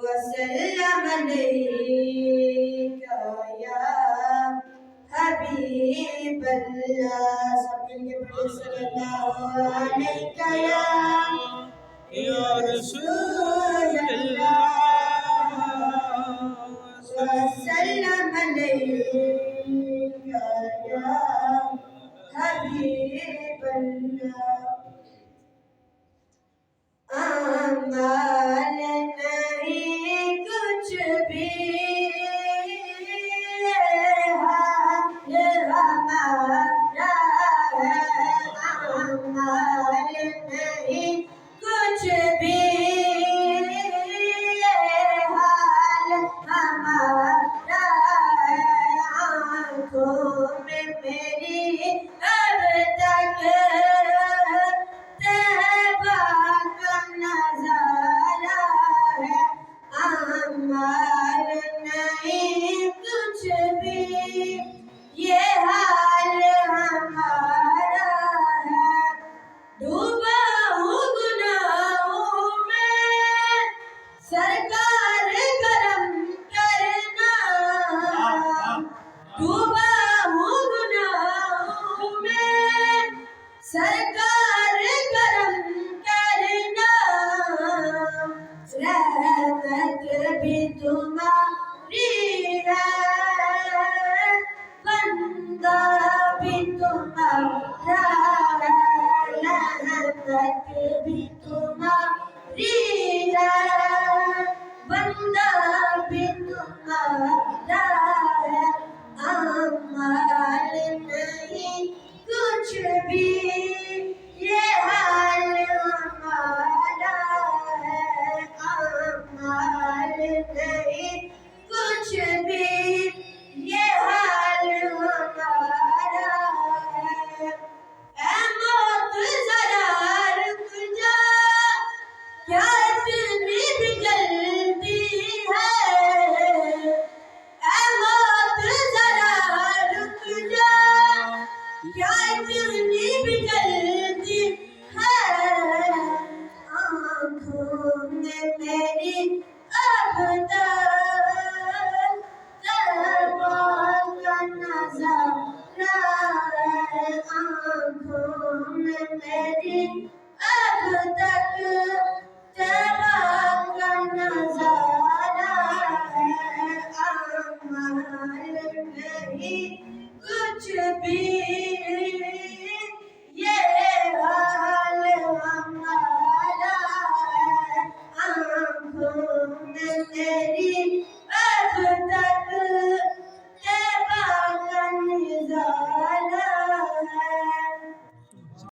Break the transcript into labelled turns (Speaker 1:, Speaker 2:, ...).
Speaker 1: वसल्लम अलैका या हबीबल्लाह। सब मिलके पढ़िए सल्लल्लाहु अलैका या रसूलल्लाह वसल्लम अलैका या हबीबल्लाह। अमल नहीं कुछ भी हाल हमारा है, अमल नहीं कुछ भी हाल हमारा है। आँखों में मेरी अब तक तहबा का नजारा है, अमल नहीं कुछ भी ये हाल हमारा है। डूबा हूँ गुनाहों में सरकार करम करना, डूबा हूँ गुनाहों में सरकार करम करना। रहमत भी तुम्हारी है, बंदा भी तुम्हारा है, रहमत भी तुम्हारी है, बंदा भी तुम्हारा है। अमल नहीं कुछ भी ये हाल हमारा है, अमल नहीं कुछ भी ये हाल हमारा है। ऐ मौत जरा रुक जा, क्या इतनी भी जल्दी है। ऐ मौत जरा रुक जा, क्या इतनी भी जल्दी है। आँखों में मेरी अब तक तहबा का नजारा है, आँखों में मेरी अब तक